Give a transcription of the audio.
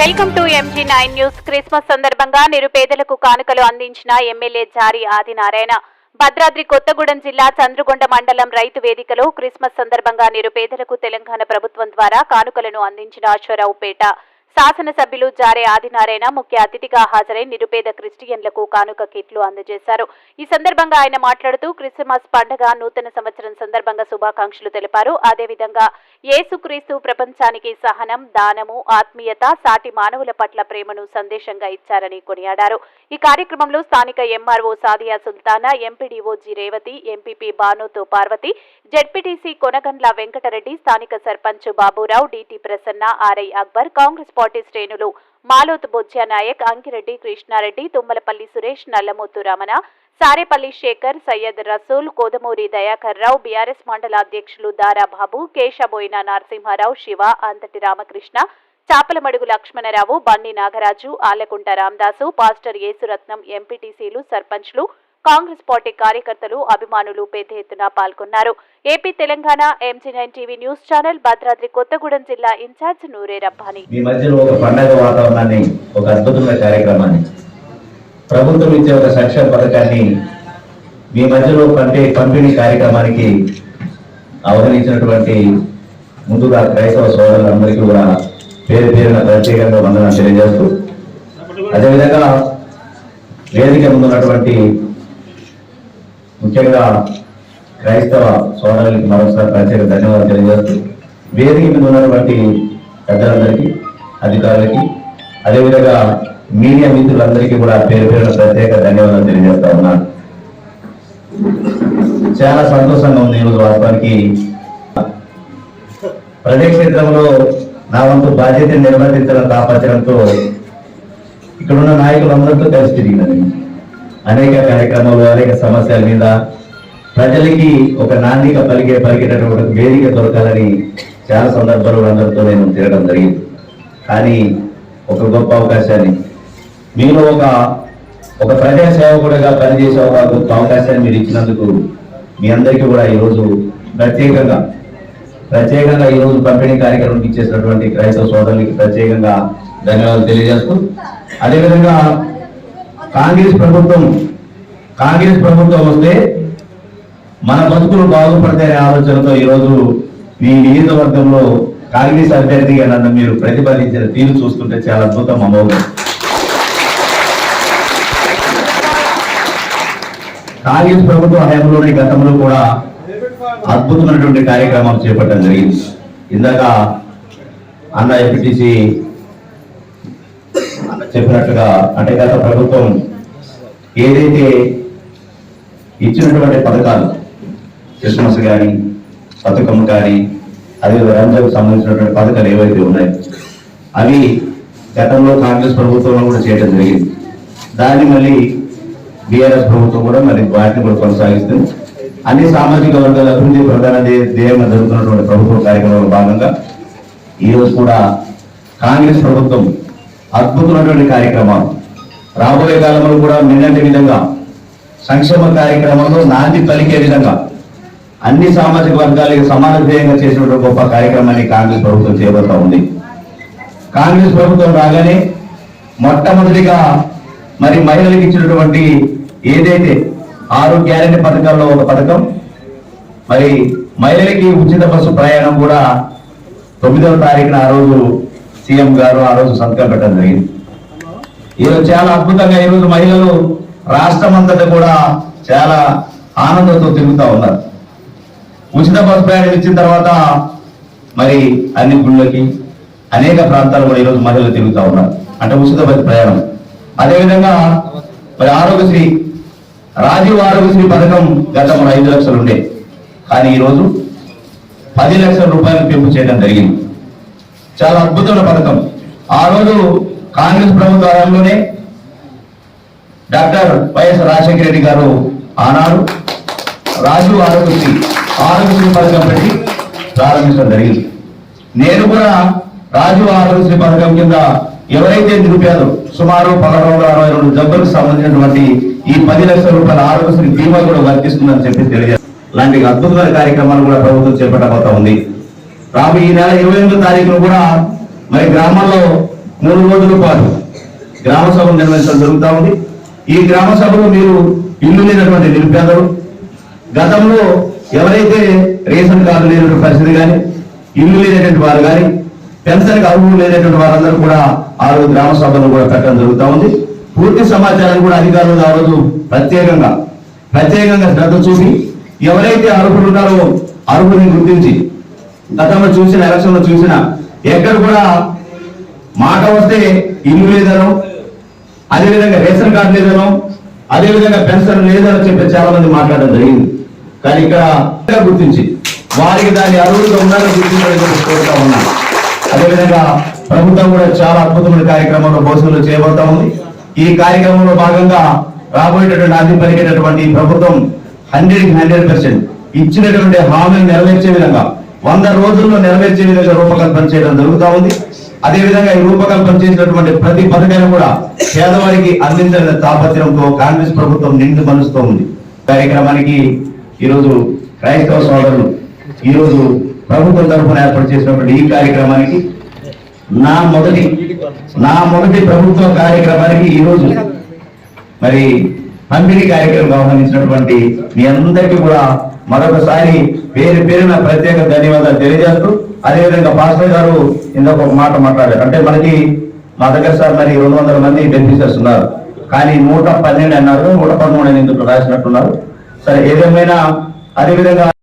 Welcome to MG9 news. Christmas సందర్భంగా నిరుపేదలకు కానుకలు అందించిన ఎమ్మెల్యే జారీ ఆదినారాయణ. భద్రాద్రి కొత్తగూడెం జిల్లా చంద్రగొండ మండలం రైతు వేదికలో క్రిస్మస్ సందర్భంగా నిరుపేదలకు తెలంగాణ ప్రభుత్వం ద్వారా కానుకలను అందించిన అశ్వరావుపేట శాసనసభ్యులు జారీ ఆదినారాయణ ముఖ్య అతిథిగా హాజరై నిరుపేద క్రిస్టియన్లకు కానుక కిట్లు అందజేశారు. ఈ సందర్భంగా ఆయన మాట్లాడుతూ క్రిస్మస్ పండుగ నూతన సంవత్సరం సందర్భంగా శుభాకాంక్షలు తెలిపారు. అదేవిధంగా యేసుక్రీస్తు ప్రపంచానికి సహనం, దానము, ఆత్మీయత, సాటి మానవుల పట్ల ప్రేమను సందేశంగా ఇచ్చారని కొనియాడారు. ఈ కార్యక్రమంలో స్థానిక MRO Sadia Sultana, MPDO G Revathi, MPP Banothu Parvathi, ZPTC Konagandla Venkatareddy, స్థానిక sarpanch Baburao, DT Prasanna, RI Akbar, Congress party శ్రేణులు మాలోతు బొజ్జా నాయక్, అంకిరెడ్డి, కృష్ణారెడ్డి, తుమ్మలపల్లి సురేష్, నల్లమూతు రమణ, సారేపల్లి శేఖర్, సయ్యద్ రసూల్, కోదమూరి దయాకర్ రావు, బీఆర్ఎస్ మండల అధ్యక్షులు దారాబాబు, కేశబోయిన నరసింహారావు, శివ, అంతటి రామకృష్ణ, చాపలమడుగు లక్ష్మణరావు, బండి నాగరాజు, ఆలకుంట రామదాసు, పాస్టర్ యేసురత్నం, ఎంపీటీసీలు, సర్పంచ్లు, కాంగ్రెస్ పార్టీ కార్యకర్తలు, అభిమానులు పెద్ద ఎత్తున పాల్గొన్నారు. AP Telangana MG9 TV news channel Bhadradri Kothagudem జిల్లా ఇన్ఛార్జ్ నూరే రబ్బానీ. మీ మధ్యలో ఒక పండగ వాతావరణాన్ని, ఒక అద్భుతమైన కార్యక్రమాన్ని, ప్రభుత్వం ఇచ్చే ఒక సంక్షేమ పథకాన్ని మీ మధ్యలో పంపిణీ కార్యక్రమానికి అవతరించినటువంటి ముందుగా క్రైస్తవ సోదరులందరికీ కూడా పేరు పేరున ప్రత్యేకంగా వందనాలు తెలియజేస్తూ, అదేవిధంగా వేదిక ముందున్నటువంటి ముఖ్యంగా క్రైస్తవ సోదరులకి మరోసారి ప్రత్యేక ధన్యవాదాలు తెలియజేస్తూ, వేదిక మీద ఉన్నటువంటి పెద్దలందరికీ, అధికారులకి, అదేవిధంగా మీడియా మిత్రులందరికీ కూడా పేరు పేరున ప్రత్యేక ధన్యవాదాలు తెలియజేస్తా ఉన్నాను. చాలా సంతోషంగా ఉంది ఈరోజు. వాస్తవానికి ప్రజాక్షేత్రంలో నా వంతు బాధ్యతను నిర్వర్తించడం తాపత్రయంతో ఇక్కడున్న నాయకులందరితో కలిసి తిరిగినది. అనేక కార్యక్రమాలు, అనేక సమస్యల మీద ప్రజలకి ఒక నాణ్యత పలికేటటువంటి వేదిక దొరకాలని చాలా సందర్భాలు అందరితో నేను తిరగడం జరిగింది. కానీ ఒక గొప్ప అవకాశాన్ని, మీలో ఒక ప్రజా సేవకుడిగా పనిచేసే ఒక గొప్ప అవకాశాన్ని మీరు ఇచ్చినందుకు మీ అందరికీ కూడా ఈరోజు ప్రత్యేకంగా ఈరోజు పంపిణీ కార్యక్రమం ఇచ్చేసినటువంటి క్రైస్తవ సోదరులకి ప్రత్యేకంగా ధన్యవాదాలు తెలియజేస్తూ, అదేవిధంగా కాంగ్రెస్ ప్రభుత్వం వస్తే మన బతుకులు బాగుపడతాయనే ఆలోచనతో ఈరోజు మీ నియోజకవర్గంలో కాంగ్రెస్ అభ్యర్థిగా నన్ను మీరు ప్రతిపాదించిన తీరు చూస్తుంటే చాలా అద్భుతం, అమోఘం. కాంగ్రెస్ ప్రభుత్వ హయాంలోని గతంలో కూడా అద్భుతమైనటువంటి కార్యక్రమాలు చేపట్టడం జరిగింది. ఇందాక అన్న ఎంపీటీసీ చెప్పినట్టుగా, అంటే గత ప్రభుత్వం ఏదైతే ఇచ్చినటువంటి పథకాలు, క్రిస్మస్ కానీ, బతుకమ్మ కానీ, అదే రంజాన్కు సంబంధించినటువంటి పథకాలు ఏవైతే ఉన్నాయో అవి గతంలో కాంగ్రెస్ ప్రభుత్వంలో కూడా చేయడం జరిగింది. దాన్ని మళ్ళీ బీఆర్ఎస్ ప్రభుత్వం కూడా మరి వాటిని కూడా కొనసాగిస్తుంది. అన్ని సామాజిక వర్గాల అభివృద్ధి ప్రధాన ధ్యేయంగా జరుగుతున్నటువంటి ప్రభుత్వ కార్యక్రమంలో భాగంగా ఈరోజు కూడా కాంగ్రెస్ ప్రభుత్వం అద్భుతమైనటువంటి కార్యక్రమాలు, రాబోయే కాలంలో కూడా నిన్నటి విధంగా సంక్షేమ కార్యక్రమంలో నాంది పలికే విధంగా అన్ని సామాజిక వర్గాలకు సమాన ధ్యేయంగా చేసినటువంటి గొప్ప కార్యక్రమాన్ని కాంగ్రెస్ ప్రభుత్వం చేపడతా ఉంది. కాంగ్రెస్ ప్రభుత్వం రాగానే మొట్టమొదటిగా మరి మహిళలకు ఇచ్చినటువంటి ఏదైతే 6 గ్యారెంటీ పథకాల్లో ఒక పథకం, మరి మహిళలకి ఉచిత బస్సు ప్రయాణం కూడా 9వ తారీఖున ఆ రోజు సీఎం గారు ఆ రోజు సంతకం పెట్టడం జరిగింది. ఈరోజు చాలా అద్భుతంగా ఈరోజు మహిళలు రాష్ట్రం అంతటా కూడా చాలా ఆనందంతో తిరుగుతూ ఉన్నారు. ఉచిత బస్సు ప్రయాణం ఇచ్చిన తర్వాత మరి అన్ని గుళ్ళకి, అనేక ప్రాంతాలు కూడా ఈరోజు మహిళలు తిరుగుతూ ఉన్నారు, అంటే ఉచిత బస్సు ప్రయాణం. అదేవిధంగా మరి ఆరోగ్యశ్రీ, రాజీవ్ ఆరోగ్యశ్రీ పథకం గతంలో 5 లక్షలు ఉండే, కానీ ఈరోజు 10 లక్షల రూపాయలు పెంపు చేయడం జరిగింది. చాలా అద్భుతమైన పథకం. ఆ రోజు కాంగ్రెస్ ప్రభుత్వ హయాంలోనే డాక్టర్ వైఎస్ రాజశేఖర రెడ్డి గారు ఆనాడు రాజీవ్ ఆరోగ్యశ్రీ పథకం పెట్టి ప్రారంభించడం జరిగింది. నేను కూడా రాజీవ్ ఆరోగ్యశ్రీ పథకం కింద ఎవరైతే నిరుపేదలు సుమారు 1162 జబ్బులకు సంబంధించినటువంటి ఈ 10 లక్షల రూపాయల ఆరోగ్యశ్రీ బీమా కూడా వర్తిస్తుందని చెప్పి తెలియజేస్తారు. లాంటి అద్భుతమైన కార్యక్రమాలు కూడా ప్రభుత్వం చేపట్టబోతా ఉంది. రాబోయే ఈ నెల 28వ తారీఖున కూడా మరి గ్రామాల్లో 3 రోజుల పాటు గ్రామ సభలు నిర్వహించడం జరుగుతూ ఉంది. ఈ గ్రామ సభలో మీరు ఇల్లు లేనటువంటి నిరుపేదలు, గతంలో ఎవరైతే రేషన్ కార్డు లేనటువంటి పరిస్థితి కానీ, ఇల్లు లేనటువంటి వారు కానీ, పెన్షన్కి అర్హులు లేనటువంటి వారందరూ కూడా ఆ రోజు గ్రామ సభను కూడా పెట్టడం జరుగుతూ ఉంది. పూర్తి సమాచారం కూడా అధికారులు ఆ రోజు ప్రత్యేకంగా శ్రద్ధ చూపి ఎవరైతే అర్హులు ఉన్నారో అర్హుల్ని గుర్తించి, గతంలో చూసిన ఎలక్షన్లో చూసిన ఎక్కడ కూడా మాట వస్తే ఇల్లు లేదనో, అదేవిధంగా రేషన్ కార్డు లేదనో, అదేవిధంగా పెన్షన్ లేదనో చెప్పి చాలా మంది మాట్లాడడం జరిగింది. కానీ ఇక్కడ గుర్తించి వారికి దాని అర్హులుగా ఉన్నారని గుర్తించడానికి కోరుతా ఉన్నాను. అదేవిధంగా ప్రభుత్వం కూడా చాలా అద్భుతమైన కార్యక్రమంలో భవిష్యత్తులో చేయబోతా ఉంది. ఈ కార్యక్రమంలో భాగంగా రాబోయేటటువంటి ఆది పలికేటటువంటి ప్రభుత్వం 100% ఇచ్చినటువంటి హామీని నెరవేర్చే విధంగా 100 రోజుల్లో నెరవేర్చే విధంగా రూపకల్పన చేయడం జరుగుతూ ఉంది. అదేవిధంగా ఈ రూపకల్పన చేసినటువంటి ప్రతి పథకాన్ని కూడా పేదవారికి అందించాలనే తాపత్రయంతో కాంగ్రెస్ ప్రభుత్వం నిండు మనసుతో ఉంది. కార్యక్రమానికి ఈరోజు క్రైస్తవ సోదరులు ఈరోజు ప్రభుత్వం తరఫున ఏర్పాటు చేసినటువంటి ఈ కార్యక్రమానికి నా మొదటి ప్రభుత్వ కార్యక్రమానికి ఈరోజు మరి పంపిణీ కార్యక్రమం ఆహ్వానించినటువంటి మీ అందరికీ కూడా మరొకసారి పేరున ప్రత్యేక ధన్యవాదాలు తెలియజేస్తూ, అదేవిధంగా పాస్టర్ గారు ఇంకొక మాట మాట్లాడారు. అంటే మనకి మా దగ్గర సార్ మరి 200 మంది బెనిఫిషియర్స్ ఉన్నారు, కానీ 112 అన్నారు, 113 ఎందుకు రాసినట్టున్నారు. సరే ఏదేమైనా అదేవిధంగా